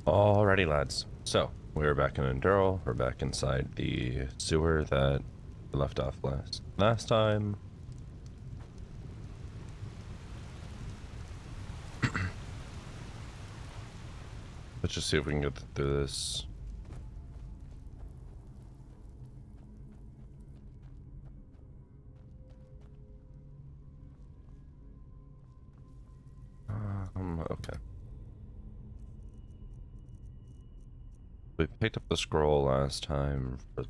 Alrighty, lads. So, we're back in Enderal. We're back inside the sewer that we left off last time. Let's just see if we can get through this. Okay. We picked up the scroll last time for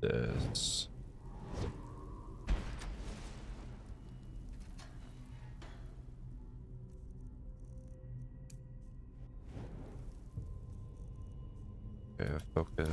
this. Okay, focus.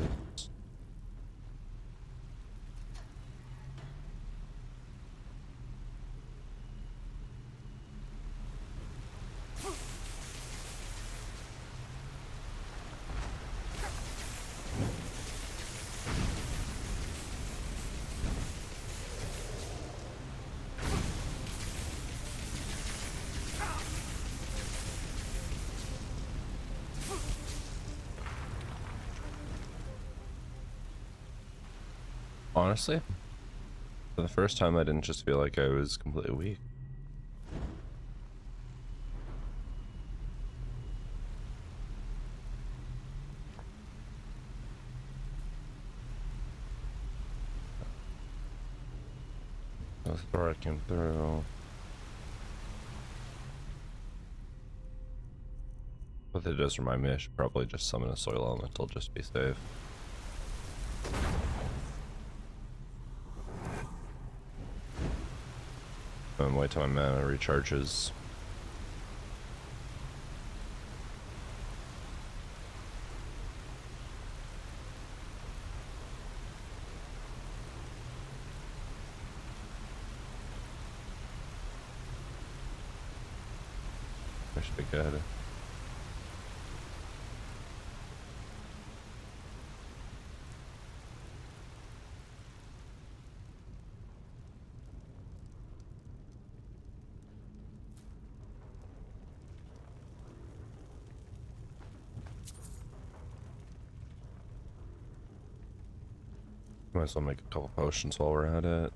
Honestly, for the first time I didn't just feel like I was completely weak. That's where I came through. But it does remind me I should probably just summon a soil elemental just to be safe. And wait till my mana recharges. I should be good. Might as well make a couple potions while we're at it.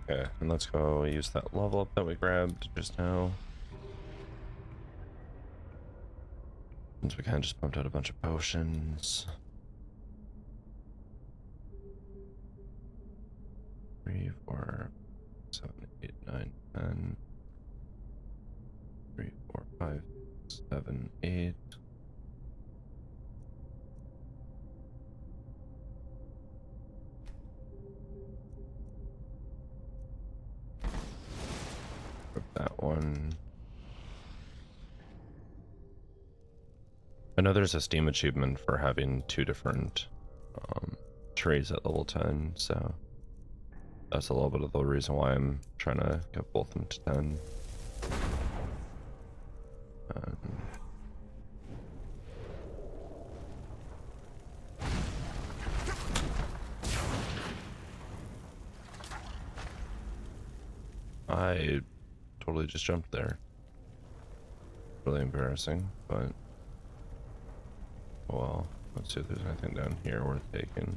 Okay, and let's go use that level up that we grabbed just now. Since we kind of just pumped out a bunch of potions. 3, 4, 7, 8, 9, 10. 3, 4, 5, 7, 8. That one. I know there's a Steam achievement for having 2 different trees at level 10, so that's a little bit of the reason why I'm trying to get both of them to 10. I totally just jumped there. Really embarrassing, but well, let's see if there's anything down here worth taking.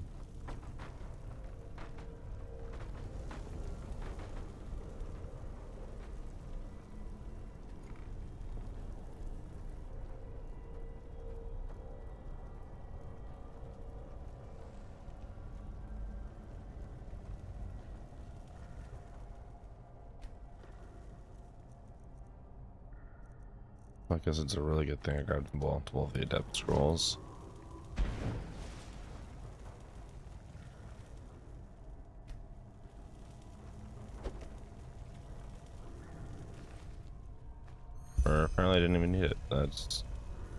I guess it's a really good thing I grabbed multiple of the adept scrolls. Or apparently I didn't even need it. That's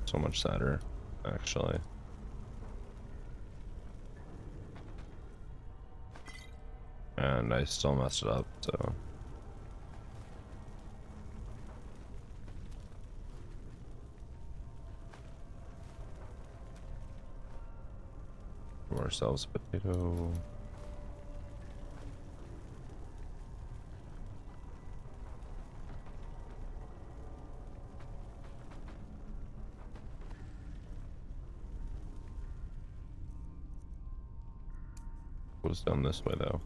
so much sadder, actually. And I still messed it up, so. Give ourselves a potato. Goes down this way though.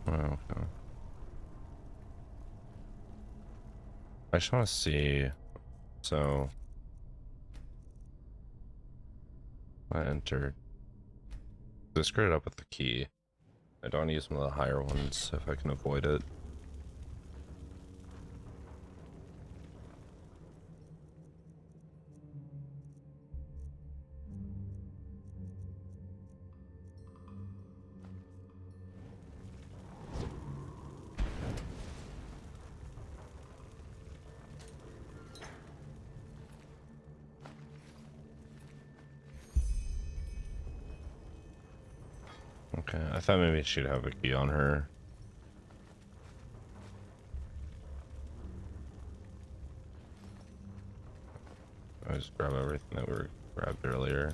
Oh, okay. I just want to see. So I entered. I screwed it up with the key. I don't use one of the higher ones if I can avoid it. Okay, I thought maybe she'd have a key on her. I just grab everything that we grabbed earlier.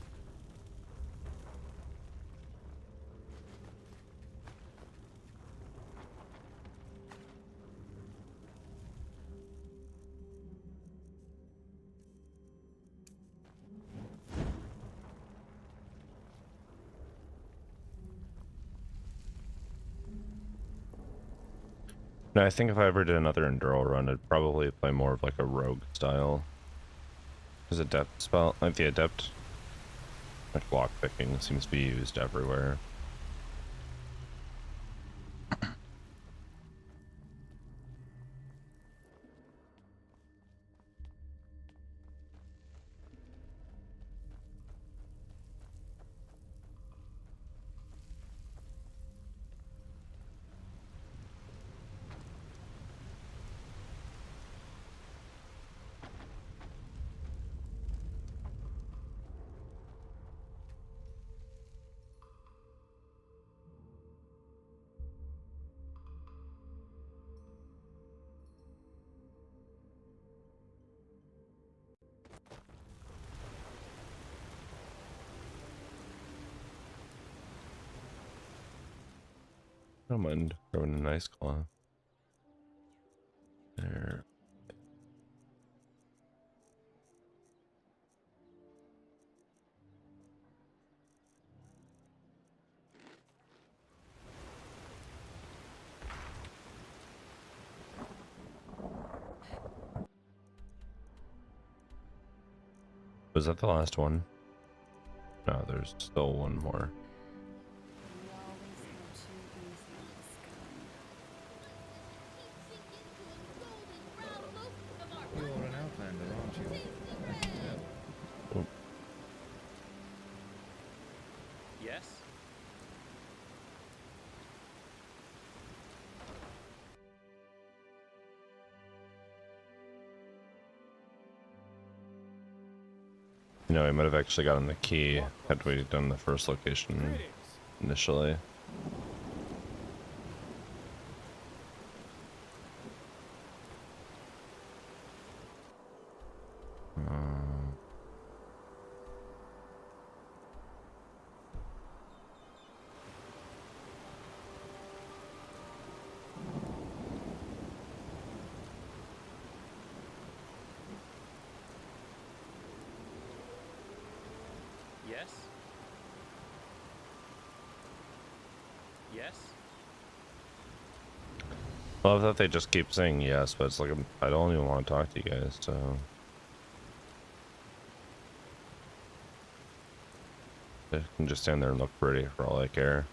No, I think if I ever did another Enderal run, I'd probably play more of like a rogue style. Because adept spell, like the adept, like block picking seems to be used everywhere. I don't mind throwing a nice claw. There. Was that the last one? No, there's still one more. You're an outlander, aren't you? I can tell. Oh. Yes? You know, we might have actually gotten the key had we done the first location initially. Yes? Yes? Well, I thought they just keep saying yes, but it's like I don't even want to talk to you guys, so they can just stand there and look pretty for all I care.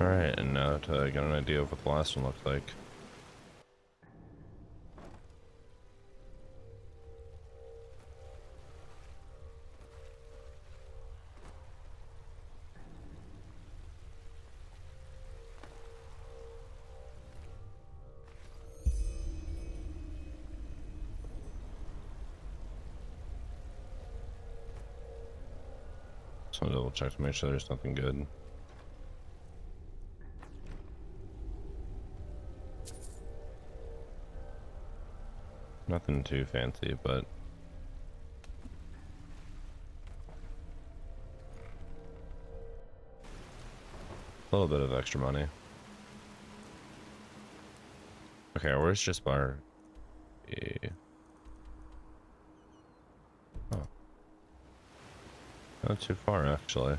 Alright, and now to get an idea of what the last one looked like. So I'll double check to make sure there's nothing good. Nothing too fancy, but a little bit of extra money. Okay, where's Jespar? Yeah. Oh, not too far actually.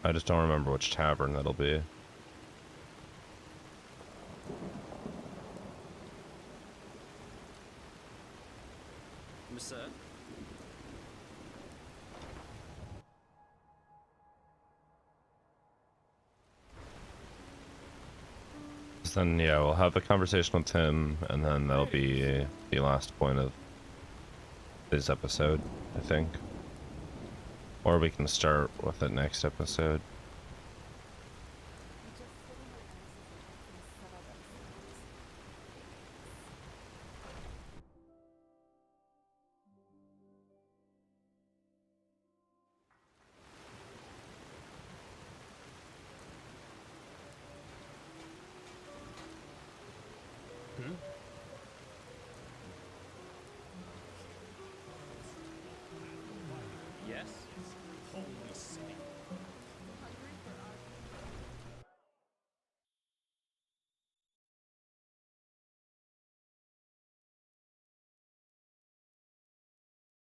I just don't remember which tavern that'll be. Sir? So then, yeah, we'll have a conversation with him, and then that'll be the last point of this episode, I think. Or we can start with the next episode. Hmm? Yes? Holy city.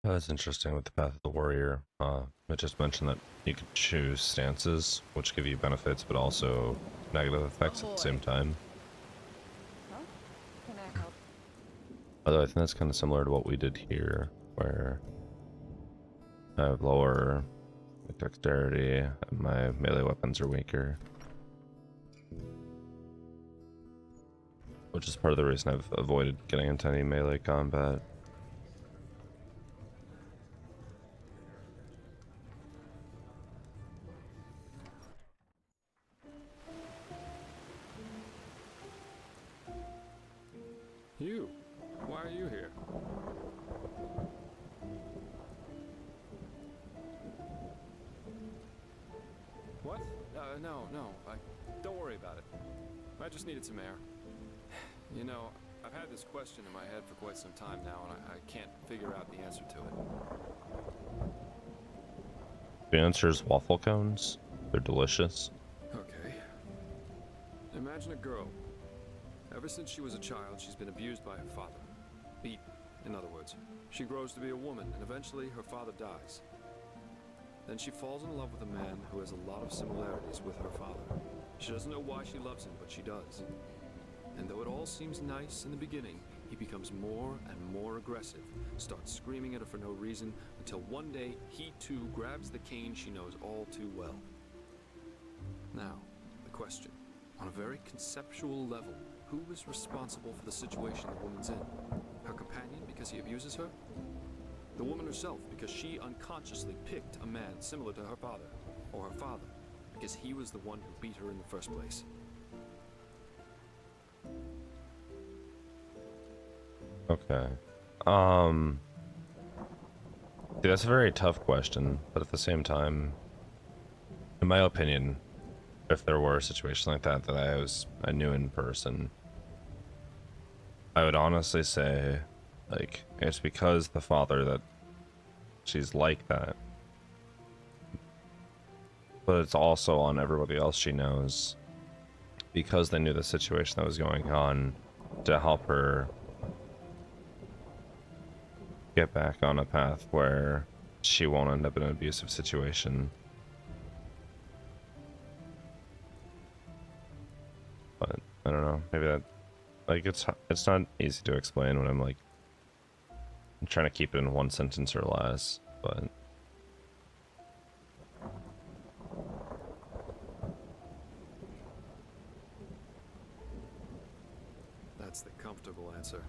That's interesting with the Path of the Warrior. It just mentioned that you could choose stances, which give you benefits, but also negative effects at the same time. Huh? Can I help? Although I think that's kind of similar to what we did here, where I have lower dexterity and my melee weapons are weaker. Which is part of the reason I've avoided getting into any melee combat. You? Why are you here? What? No. Don't worry about it. I just needed some air. You know, I've had this question in my head for quite some time now, and I can't figure out the answer to it. The answer is waffle cones. They're delicious. Okay. Imagine a girl. Ever since she was a child, she's been abused by her father. Beaten, in other words. She grows to be a woman, and eventually her father dies. Then she falls in love with a man who has a lot of similarities with her father. She doesn't know why she loves him, but she does. And though it all seems nice in the beginning, he becomes more and more aggressive, starts screaming at her for no reason, until one day he too grabs the cane she knows all too well. Now, the question. On a very conceptual level, who is responsible for the situation the woman's in? Her companion because he abuses her? The woman herself because she unconsciously picked a man similar to her father? Or her father because he was the one who beat her in the first place? Okay. See, that's a very tough question, but at the same time, in my opinion, if there were a situation like that I knew in person, I would honestly say, like, it's because the father that she's like that. But it's also on everybody else she knows, because they knew the situation that was going on, to help her get back on a path where she won't end up in an abusive situation. But I don't know, maybe that, like, it's not easy to explain when I'm trying to keep it in one sentence or less, but That's the comfortable answer.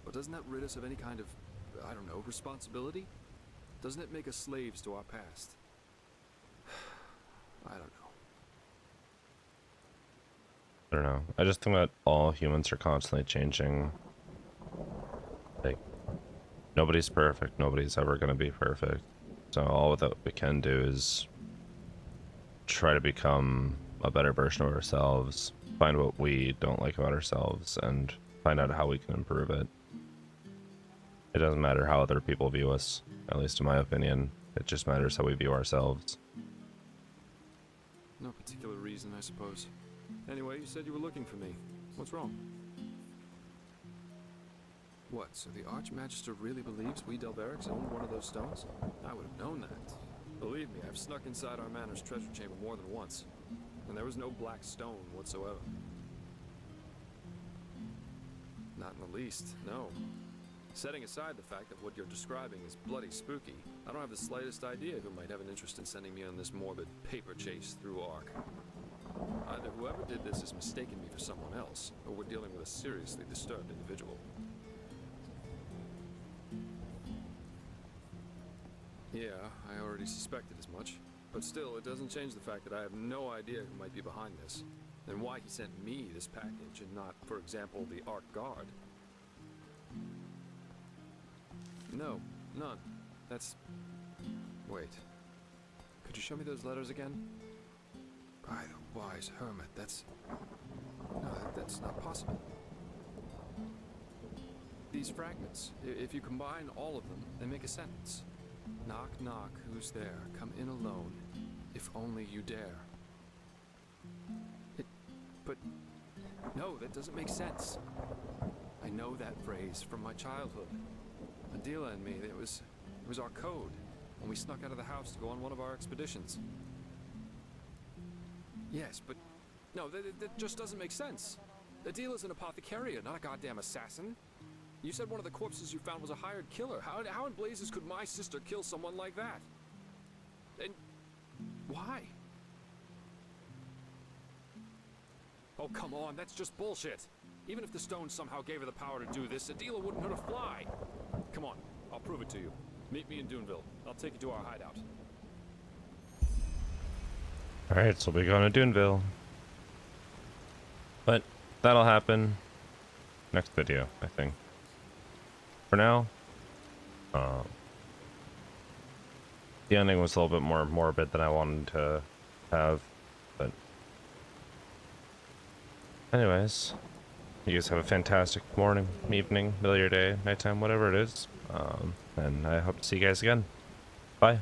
But doesn't that rid us of any kind of, I don't know, responsibility? Doesn't it make us slaves to our past? I don't know. I don't know. I just think that all humans are constantly changing. Like, nobody's perfect. Nobody's ever going to be perfect. So all that we can do is try to become a better version of ourselves, find what we don't like about ourselves, and find out how we can improve it. It doesn't matter how other people view us, at least in my opinion. It just matters how we view ourselves. No particular reason, I suppose. Anyway, you said you were looking for me. What's wrong? What, so the Archmagister really believes we Delverics owned one of those stones? I would have known that. Believe me, I've snuck inside our manor's treasure chamber more than once. And there was no black stone whatsoever. Not in the least, no. Setting aside the fact that what you're describing is bloody spooky, I don't have the slightest idea who might have an interest in sending me on this morbid paper chase through Ark. Either whoever did this is mistaken me for someone else, or we're dealing with a seriously disturbed individual. Yeah, I already suspected as much. But still, it doesn't change the fact that I have no idea who might be behind this. And why he sent me this package and not, for example, the Ark Guard. No, none. That's... Wait. Could you show me those letters again? By the wise hermit, that's... No, that's not possible. These fragments, if you combine all of them, they make a sentence. Knock, knock, who's there? Come in alone, if only you dare. But... No, that doesn't make sense. I know that phrase from my childhood. Adila and me, it was our code when we snuck out of the house to go on one of our expeditions. Yes, but... No, that just doesn't make sense. Adila's an apothecarian, not a goddamn assassin. You said one of the corpses you found was a hired killer. How in blazes could my sister kill someone like that? And... why? Oh, come on, that's just bullshit. Even if the stone somehow gave her the power to do this, Adila wouldn't hurt a fly. Come on, I'll prove it to you. Meet me in Duneville. I'll take you to our hideout. Alright, so we're going to Duneville. But that'll happen next video, I think. For now, the ending was a little bit more morbid than I wanted to have. But anyways, you guys have a fantastic morning, evening, middle of your day, nighttime, whatever it is. And I hope to see you guys again. Bye.